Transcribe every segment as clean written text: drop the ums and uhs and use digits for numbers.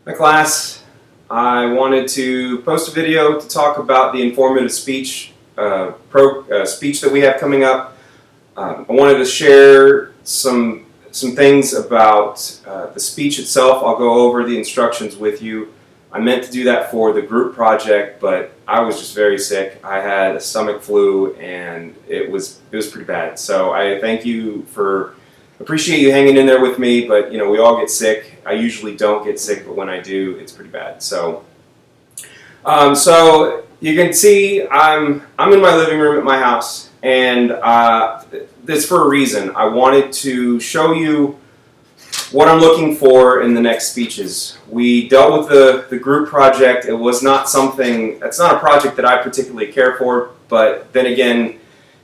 Hi class, I wanted to post a video to talk about the informative speech speech that we have coming up. I wanted to share some things about the speech itself. I'll go over the instructions with you. I meant to do that for the group project, but I was just very sick. I had a stomach flu and it was pretty bad. So I appreciate you hanging in there with me, but you know, we all get sick. I usually don't get sick, but when I do, it's pretty bad. So so you can see I'm in my living room at my house, and it's for a reason. I wanted to show you what I'm looking for in the next speeches. We dealt with the group project. It was not it's not a project that I particularly care for, but then again,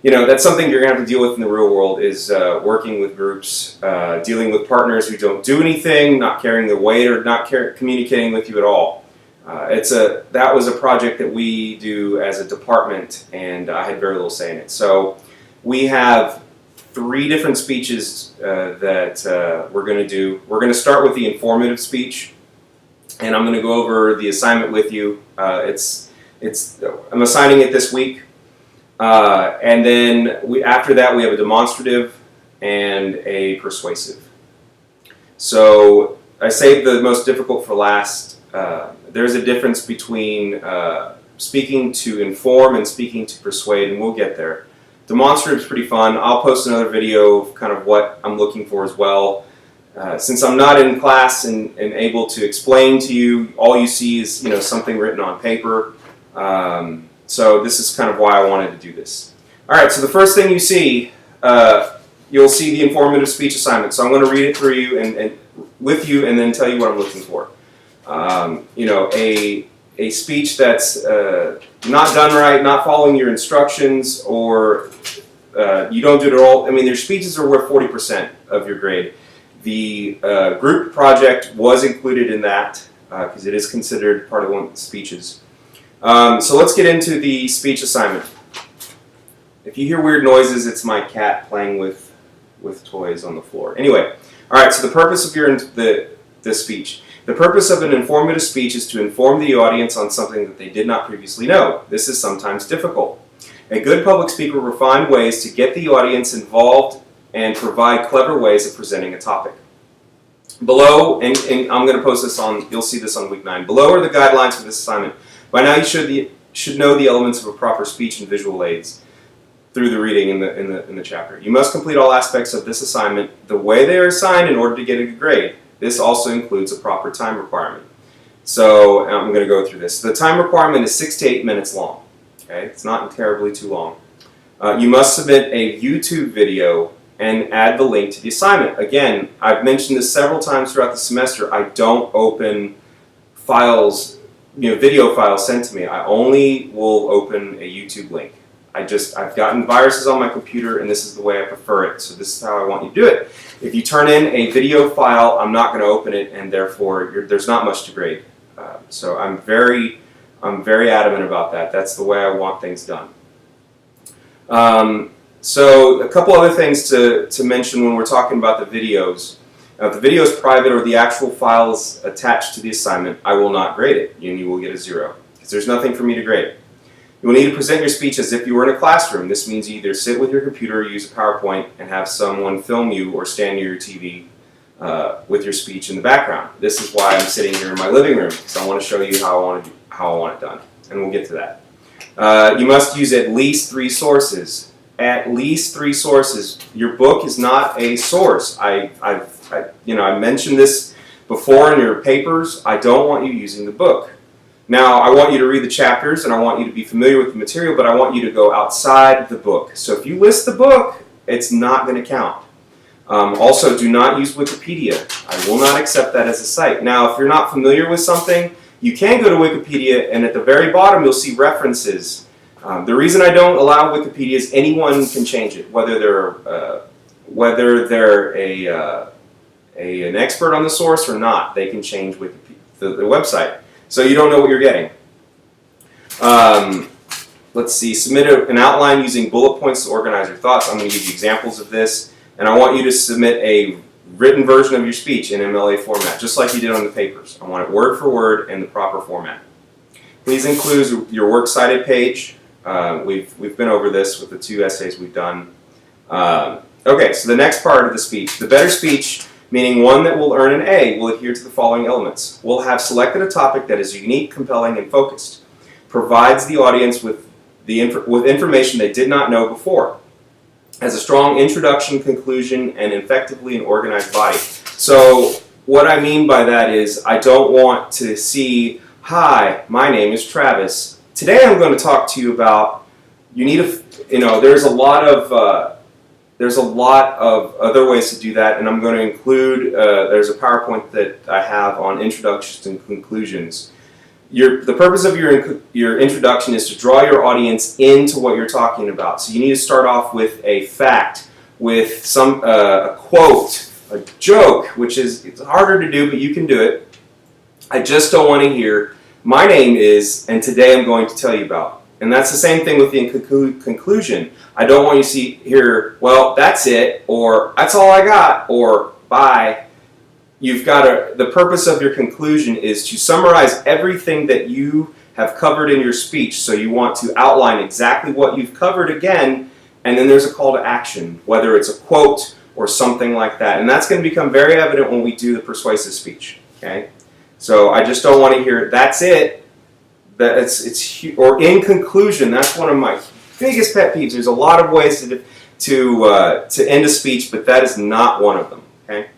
you know, that's something you're going to have to deal with in the real world, is working with groups, dealing with partners who don't do anything, not carrying the weight, or not communicating with you at all. That was a project that we do as a department, and I had very little say in it. So we have 3 different speeches that we're going to do. We're going to start with the informative speech, and I'm going to go over the assignment with you. I'm assigning it this week. And then after that we have a demonstrative and a persuasive. So I saved the most difficult for last. There's a difference between speaking to inform and speaking to persuade, and we'll get there. Demonstrative is pretty fun. I'll post another video of kind of what I'm looking for as well. Since I'm not in class and able to explain to you, all you see is, you know, something written on paper. So this is kind of why I wanted to do this. Alright, so the first thing you see, you'll see the informative speech assignment. So I'm going to read it through you and with you, and then tell you what I'm looking for. You know, a speech that's not done right, not following your instructions, or you don't do it at all. I mean, your speeches are worth 40% of your grade. The group project was included in that because it is considered part of one of the speeches. So let's get into the speech assignment. If you hear weird noises, it's my cat playing with toys on the floor. Anyway, all right. So the purpose of this speech. The purpose of an informative speech is to inform the audience on something that they did not previously know. This is sometimes difficult. A good public speaker will find ways to get the audience involved and provide clever ways of presenting a topic. Below, and I'm going to post this on. You'll see this on week 9. Below are the guidelines for this assignment. By now you should know the elements of a proper speech and visual aids through the reading in the chapter. You must complete all aspects of this assignment the way they are assigned in order to get a good grade. This also includes a proper time requirement. So I'm going to go through this. The time requirement is 6 to 8 minutes long. Okay, it's not terribly too long. You must submit a YouTube video and add the link to the assignment. Again, I've mentioned this several times throughout the semester. I don't open files, video files sent to me. I only will open a YouTube link. I've gotten viruses on my computer, and this is the way I prefer it, so this is how I want you to do it. If you turn in a video file, I'm not going to open it, and therefore there's not much to grade. So I'm very adamant about that. That's the way I want things done. So a couple other things to mention when we're talking about the videos. Now, if the video is private or the actual file is attached to the assignment, I will not grade it, and you will get a 0, because there's nothing for me to grade. You will need to present your speech as if you were in a classroom. This means you either sit with your computer or use a PowerPoint and have someone film you, or stand near your TV with your speech in the background. This is why I'm sitting here in my living room, because I want to show you how I want it done, and we'll get to that. You must use at least 3 sources. At least 3 sources. Your book is not a source. I mentioned this before in your papers. I don't want you using the book. Now, I want you to read the chapters, and I want you to be familiar with the material, but I want you to go outside the book. So if you list the book, it's not going to count. Also, do not use Wikipedia. I will not accept that as a site. Now, if you're not familiar with something, you can go to Wikipedia, and at the very bottom, you'll see references. The reason I don't allow Wikipedia is anyone can change it, whether they're an expert on the source or not. They can change the website. So you don't know what you're getting. Let's see, submit an outline using bullet points to organize your thoughts. I'm going to give you examples of this. And I want you to submit written version of your speech in MLA format, just like you did on the papers. I want it word for word in the proper format. Please include your works cited page. We've been over this with the 2 essays we've done. Okay, so the next part of the speech. The better speech, meaning one that will earn an A, will adhere to the following elements. We'll have selected a topic that is unique, compelling, and focused. Provides the audience with information they did not know before. Has a strong introduction, conclusion, and effectively an organized body. So what I mean by that is I don't want to see, hi, my name is Travis. Today I'm going to talk to you about, there's a lot of other ways to do that, and I'm going to include, there's a PowerPoint that I have on introductions and conclusions. The purpose of your introduction is to draw your audience into what you're talking about. So you need to start off with a fact, with a quote, a joke, which it's harder to do, but you can do it. I just don't want to hear, my name is, and today I'm going to tell you about. And that's the same thing with the conclusion. I don't want you to hear, well, that's it, or that's all I got, or bye. The purpose of your conclusion is to summarize everything that you have covered in your speech. So you want to outline exactly what you've covered again, and then there's a call to action, whether it's a quote or something like that. And that's going to become very evident when we do the persuasive speech. Okay? So I just don't want to hear, that's it, or in conclusion. That's one of my biggest pet peeves. There's a lot of ways to end a speech, but that is not one of them. Okay?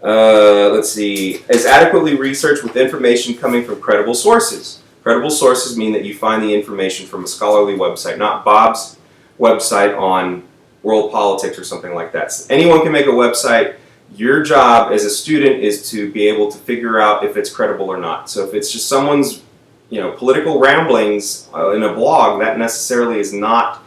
Let's see. Is adequately researched with information coming from credible sources. Credible sources mean that you find the information from a scholarly website, not Bob's website on world politics or something like that. So anyone can make a website. Your job as a student is to be able to figure out if it's credible or not. So if it's just someone's political ramblings in a blog, that necessarily is not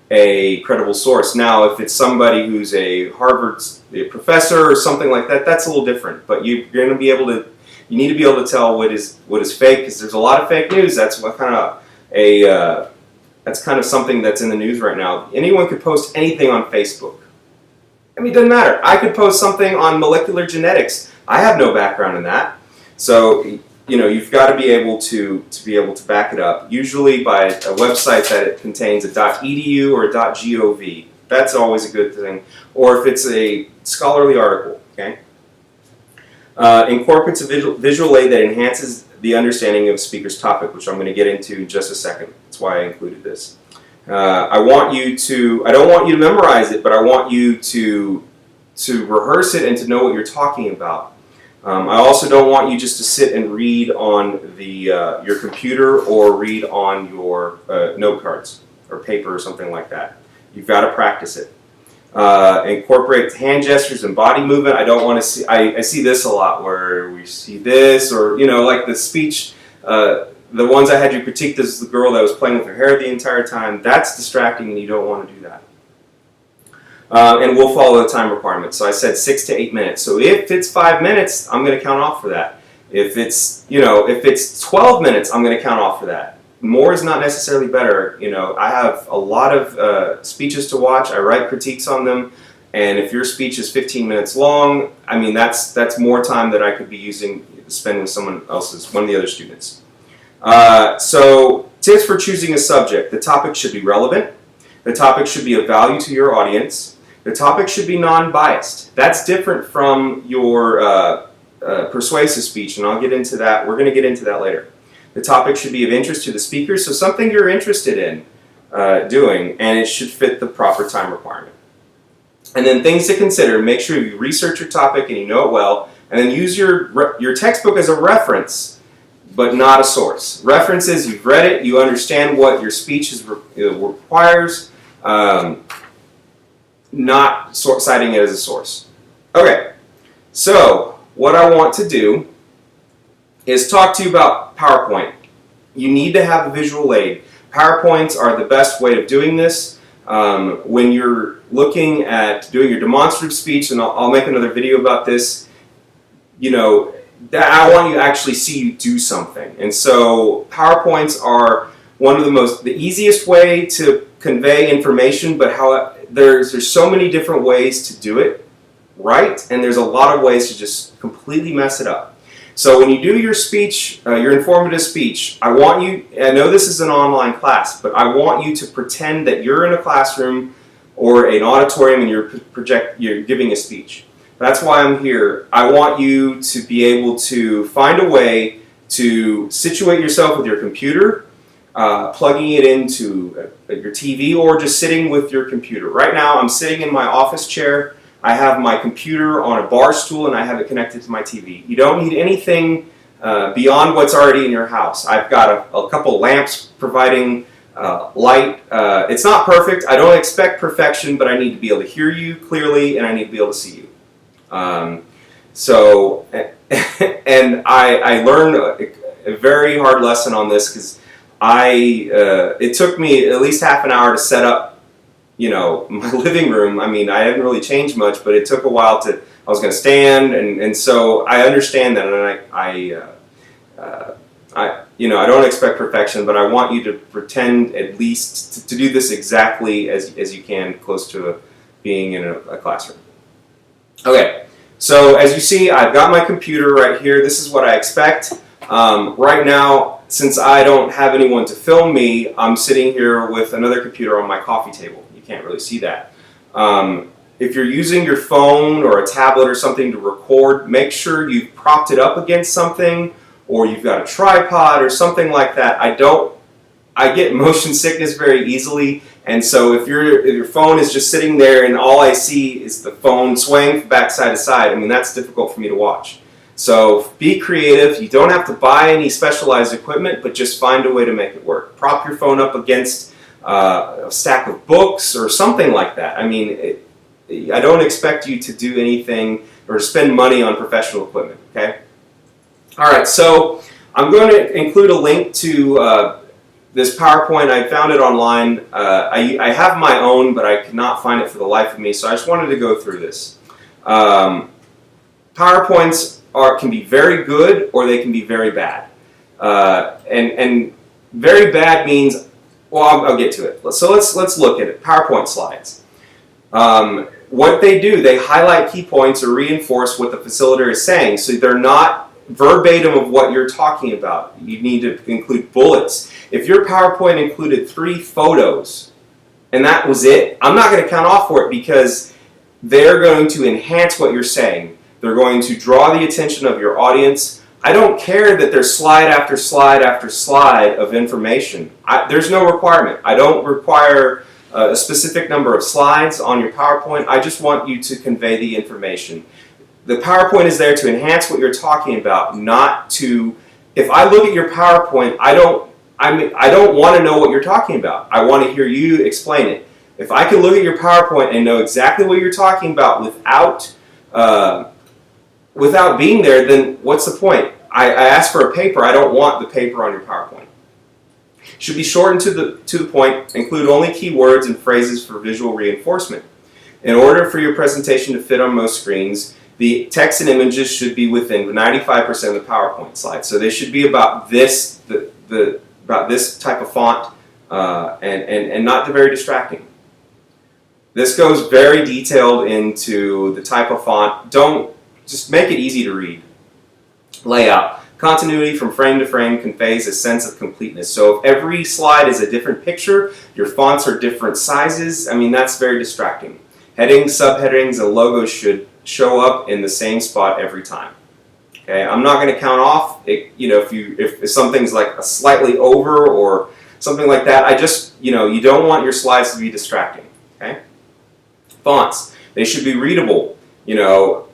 a credible source. Now, if it's somebody who's a Harvard professor or something like that, that's a little different. But you're going to be able to, you need to be able to tell what is fake, because there's a lot of fake news. That's what that's kind of something that's in the news right now. Anyone could post anything on Facebook. I mean, it doesn't matter. I could post something on molecular genetics. I have no background in that, so you've got to be able to back it up. Usually by a website that it contains a .edu or a .gov. That's always a good thing. Or if it's a scholarly article. Okay. Incorporates a visual aid that enhances the understanding of a speaker's topic, which I'm going to get into in just a second. That's why I included this. I don't want you to memorize it, but I want you to rehearse it and to know what you're talking about. I also don't want you just to sit and read on your computer or read on your note cards or paper or something like that. You've got to practice it. Incorporate hand gestures and body movement. I don't want to see. I see this a lot where we see this, or like the speech. The ones I had you critique, this is the girl that was playing with her hair the entire time. That's distracting, and you don't want to do that. And we'll follow the time requirements. So I said 6 to 8 minutes. So if it's 5 minutes, I'm going to count off for that. If it's 12 minutes, I'm going to count off for that. More is not necessarily better. I have a lot of speeches to watch. I write critiques on them. And if your speech is 15 minutes long, I mean, that's more time that I could be spending with one of the other students. So tips for choosing a subject. The topic should be relevant. The topic should be of value to your audience. The topic should be non-biased. That's different from your persuasive speech, and I'll get into that. We're going to get into that later. The topic should be of interest to the speaker, so something you're interested in doing, and it should fit the proper time requirement. And then things to consider: make sure you research your topic and you know it well, and then use your textbook as a reference, but not a source. References, you've read it, you understand what your speech requires. Not citing it as a source. Okay, so what I want to do is talk to you about PowerPoint. You need to have a visual aid. PowerPoints are the best way of doing this. When you're looking at doing your demonstrative speech, and I'll make another video about this, I want you to actually see you do something. And so PowerPoints are one of the easiest way to convey information, but there's so many different ways to do it. right, and there's a lot of ways to just completely mess it up. So when you do your speech, your informative speech, I know this is an online class, but I want you to pretend that you're in a classroom or an auditorium and you're giving a speech. That's why I'm here. I want you to be able to find a way to situate yourself with your computer, plugging it into your TV, or just sitting with your computer. Right now I'm sitting in my office chair. I have my computer on a bar stool and I have it connected to my TV. You don't need anything beyond what's already in your house. I've got a couple lamps providing light. It's not perfect. I don't expect perfection, but I need to be able to hear you clearly and I need to be able to see you. And I learned a very hard lesson on this because it took me at least half an hour to set up, my living room. I mean, I hadn't really changed much, but it took a while I was going to stand, and so I understand that, and I don't expect perfection, but I want you to pretend at least to do this exactly as you can, close to being in a classroom. Okay, so as you see, I've got my computer right here. This is what I expect. Right now, since I don't have anyone to film me, I'm sitting here with another computer on my coffee table. You can't really see that. If you're using your phone or a tablet or something to record, make sure you've propped it up against something, or you've got a tripod or something like that. I get motion sickness very easily, and so if your phone is just sitting there and all I see is the phone swaying from back side to side, I mean, that's difficult for me to watch. So be creative. You don't have to buy any specialized equipment, but just find a way to make it work. Prop your phone up against a stack of books or something like that. I mean, I don't expect you to do anything or spend money on professional equipment, okay? All right, so I'm going to include a link to this PowerPoint. I found it online. I have my own, but I could not find it for the life of me, so I just wanted to go through this. PowerPoints can be very good or they can be very bad. And very bad means, well, I'll get to it. So let's look at it. PowerPoint slides. What they do, they highlight key points or reinforce what the facilitator is saying, so they're not verbatim of what you're talking about. You need to include bullets. If your PowerPoint included 3 photos and that was it, I'm not going to count off for it because they're going to enhance what you're saying. They're going to draw the attention of your audience. I don't care that there's slide after slide after slide of information. There's no requirement. I don't require a specific number of slides on your PowerPoint. I just want you to convey the information. The PowerPoint is there to enhance what you're talking about, not to... If I look at your PowerPoint, I don't want to know what you're talking about. I want to hear you explain it. If I can look at your PowerPoint and know exactly what you're talking about without being there, then what's the point? I asked for a paper. I don't want the paper on your PowerPoint. Should be shortened to the point. Include only key words and phrases for visual reinforcement. In order for your presentation to fit on most screens, the text and images should be within 95% of the PowerPoint slide. So they should be about this about this type of font and not very distracting. This goes very detailed into the type of font. Just make it easy to read. Layout. Continuity from frame to frame conveys a sense of completeness. So if every slide is a different picture, your fonts are different sizes, I mean, that's very distracting. Headings, subheadings, and logos should show up in the same spot every time. Okay, I'm not going to count off, if something's like a slightly over or something like that. You don't want your slides to be distracting. Okay? Fonts. They should be readable.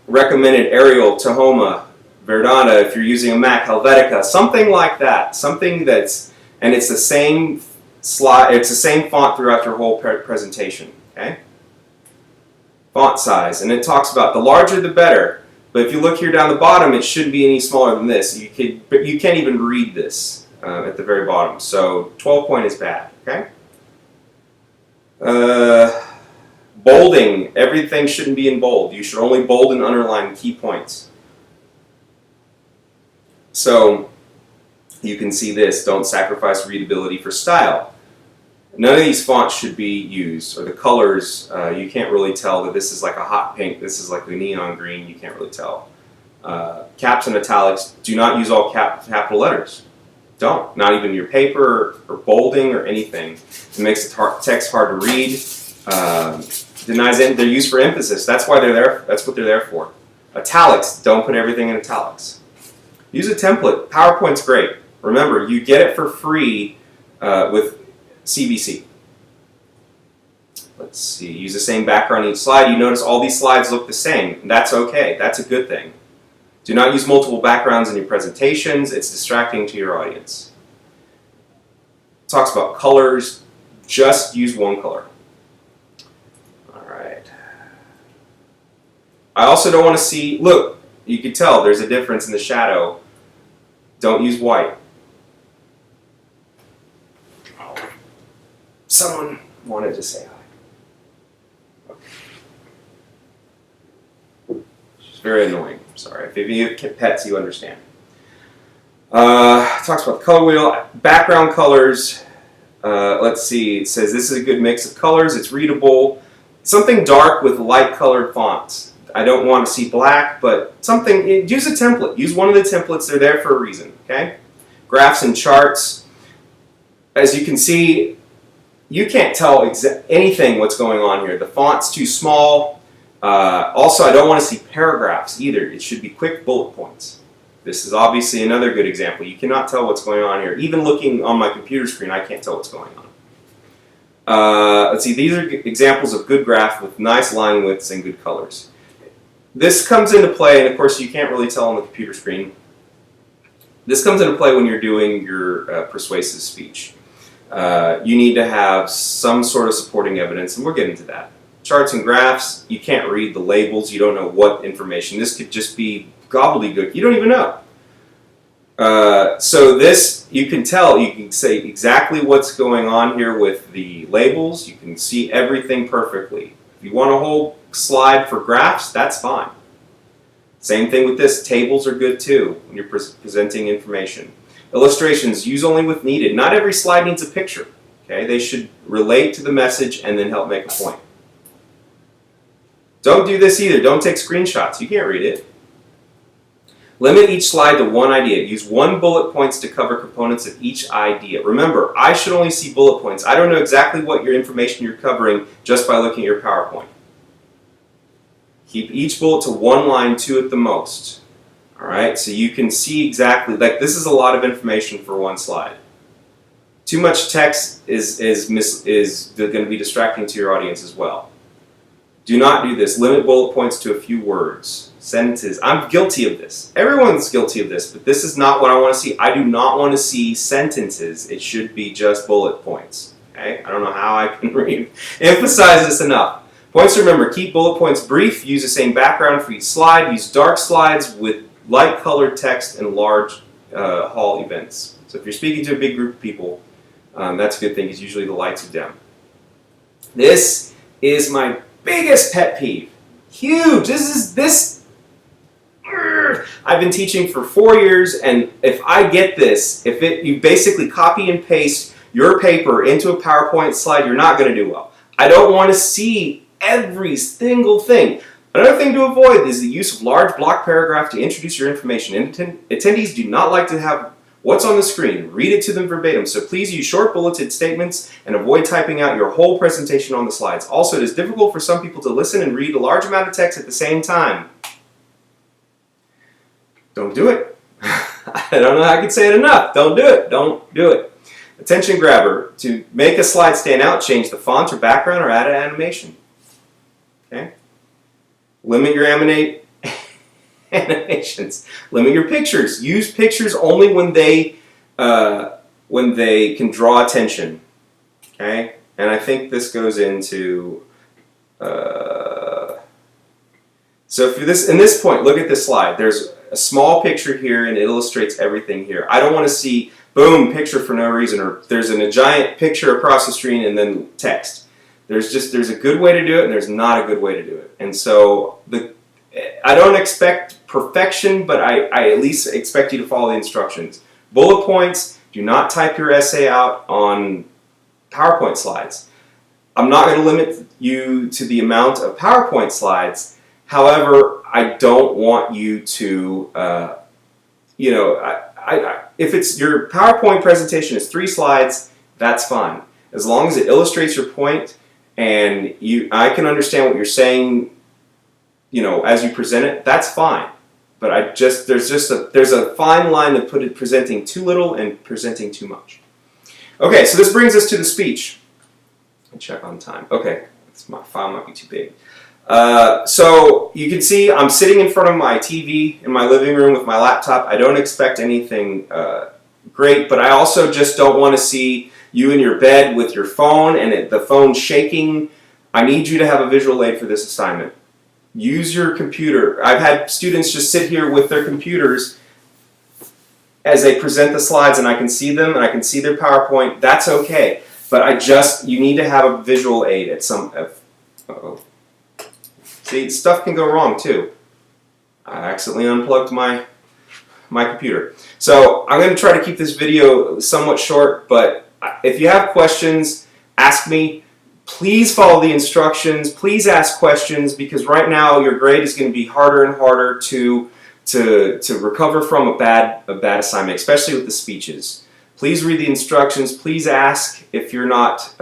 Recommended Arial, Tahoma, Verdana, if you're using a Mac, Helvetica, something like that. Something and it's the same slide, it's the same font throughout your whole presentation. Okay? Font size, and it talks about the larger the better. But if you look here down the bottom, it shouldn't be any smaller than this. But you can't even read this at the very bottom. So 12 point is bad. Okay. Bolding. Everything shouldn't be in bold. You should only bold and underline key points. So you can see this. Don't sacrifice readability for style. None of these fonts should be used, or the colors, you can't really tell that this is like a hot pink, this is like a neon green, you can't really tell. Caps and italics, do not use all capital letters. Don't. Not even your paper or bolding or anything. It makes the text hard to read. Denies it. They're used for emphasis. That's why they're there. That's what they're there for. Italics, don't put everything in italics. Use a template. PowerPoint's great. Remember, you get it for free with CBC. Let's see. Use the same background each slide. You notice all these slides look the same. That's okay. That's a good thing. Do not use multiple backgrounds in your presentations. It's distracting to your audience. It talks about colors. Just use one color. All right. I also don't want to see, look, you can tell there's a difference in the shadow. Don't use white. Someone wanted to say hi. Very annoying. Sorry. If you have pets, you understand. Talks about the color wheel. Background colors. Let's see. It says this is a good mix of colors. It's readable. Something dark with light colored fonts. I don't want to see black, but something. Use a template. Use one of the templates. They're there for a reason. Okay. Graphs and charts. As you can see, you can't tell anything what's going on here. The font's too small. Also, I don't want to see paragraphs either. It should be quick bullet points. This is obviously another good example. You cannot tell what's going on here. Even looking on my computer screen, I can't tell what's going on. Let's see, these are examples of good graph with nice line widths and good colors. This comes into play, and of course you can't really tell on the computer screen. This comes into play when you're doing your persuasive speech. You need to have some sort of supporting evidence, and we'll get into that. Charts and graphs, you can't read the labels, you don't know what information. This could just be gobbledygook, you don't even know. So this, you can tell, you can say exactly what's going on here with the labels, you can see everything perfectly. If you want a whole slide for graphs, that's fine. Same thing with this, tables are good too when you're presenting information. Illustrations, use only with needed. Not every slide needs a picture, okay? They should relate to the message and then help make a point. Don't do this either. Don't take screenshots. You can't read it. Limit each slide to one idea. Use one bullet points to cover components of each idea. Remember, I should only see bullet points. I don't know exactly what your information you're covering just by looking at your PowerPoint. Keep each bullet to one line, two at the most. All right, so you can see exactly, like this is a lot of information for one slide. Too much text is going to be distracting to your audience as well. Do not do this. Limit bullet points to a few words, sentences. I'm guilty of this. Everyone's guilty of this, but this is not what I want to see. I do not want to see sentences. It should be just bullet points. Okay? I don't know how I can emphasize this enough. Points to remember. Keep bullet points brief. Use the same background for each slide. Use dark slides with light colored text and large hall events. So if you're speaking to a big group of people, that's a good thing because usually the lights are dim. This is my biggest pet peeve. Huge. I've been teaching for 4 years, and if I get this, you basically copy and paste your paper into a PowerPoint slide, you're not going to do well. I don't want to see every single thing. Another thing to avoid is the use of large block paragraph to introduce your information. Attendees do not like to have what's on the screen. Read it to them verbatim, so please use short bulleted statements and avoid typing out your whole presentation on the slides. Also, it is difficult for some people to listen and read a large amount of text at the same time. Don't do it. I don't know how I can say it enough. Don't do it. Don't do it. Attention grabber. To make a slide stand out, change the font or background or add an animation. Okay? Limit your animations. Limit your pictures. Use pictures only when they can draw attention. Okay, and I think this goes into. So for this, in this point, look at this slide. There's a small picture here, and it illustrates everything here. I don't want to see boom picture for no reason, or there's a giant picture across the screen and then text. There's a good way to do it, and there's not a good way to do it. And so I don't expect perfection, but I at least expect you to follow the instructions. Bullet points, do not type your essay out on PowerPoint slides. I'm not going to limit you to the amount of PowerPoint slides. However, I don't want you to, if it's your PowerPoint presentation is 3 slides, that's fine. As long as it illustrates your point and I can understand what you're saying, as you present it, that's fine. But there's a fine line of presenting too little and presenting too much. Okay, so this brings us to the speech. Check on time. Okay, my file might be too big. So you can see I'm sitting in front of my TV in my living room with my laptop. I don't expect anything great, but I also just don't want to see you in your bed with your phone and the phone shaking. I need you to have a visual aid for this assignment. Use your computer. I've had students just sit here with their computers as they present the slides, and I can see them and I can see their PowerPoint. That's okay, but you need to have a visual aid at some. See, stuff can go wrong too. I accidentally unplugged my computer. So I'm going to try to keep this video somewhat short, but if you have questions, ask me. Please follow the instructions. Please ask questions, because right now your grade is going to be harder and harder to recover from a bad assignment, especially with the speeches. Please read the instructions. Please ask if you're not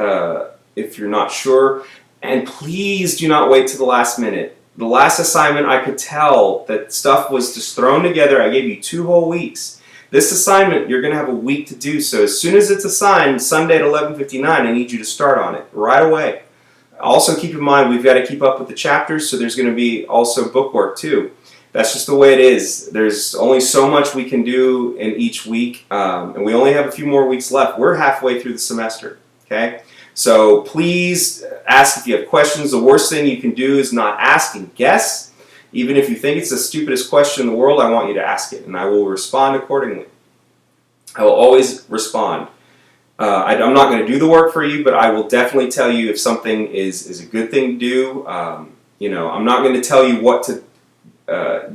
sure, and please do not wait to the last minute. The last assignment, I could tell that stuff was just thrown together. I gave you 2 whole weeks. This assignment, you're going to have a week to do, so as soon as it's assigned, Sunday at 11:59, I need you to start on it right away. Also keep in mind, we've got to keep up with the chapters, so there's going to be also bookwork too. That's just the way it is. There's only so much we can do in each week, and we only have a few more weeks left. We're halfway through the semester, okay? So please ask if you have questions. The worst thing you can do is not ask and guess. Even if you think it's the stupidest question in the world, I want you to ask it, and I will respond accordingly. I will always respond. I'm not going to do the work for you, but I will definitely tell you if something is a good thing to do. I'm not going to tell you what to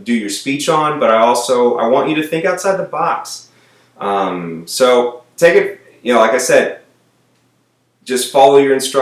do your speech on, but I want you to think outside the box. So take it, like I said, just follow your instructions.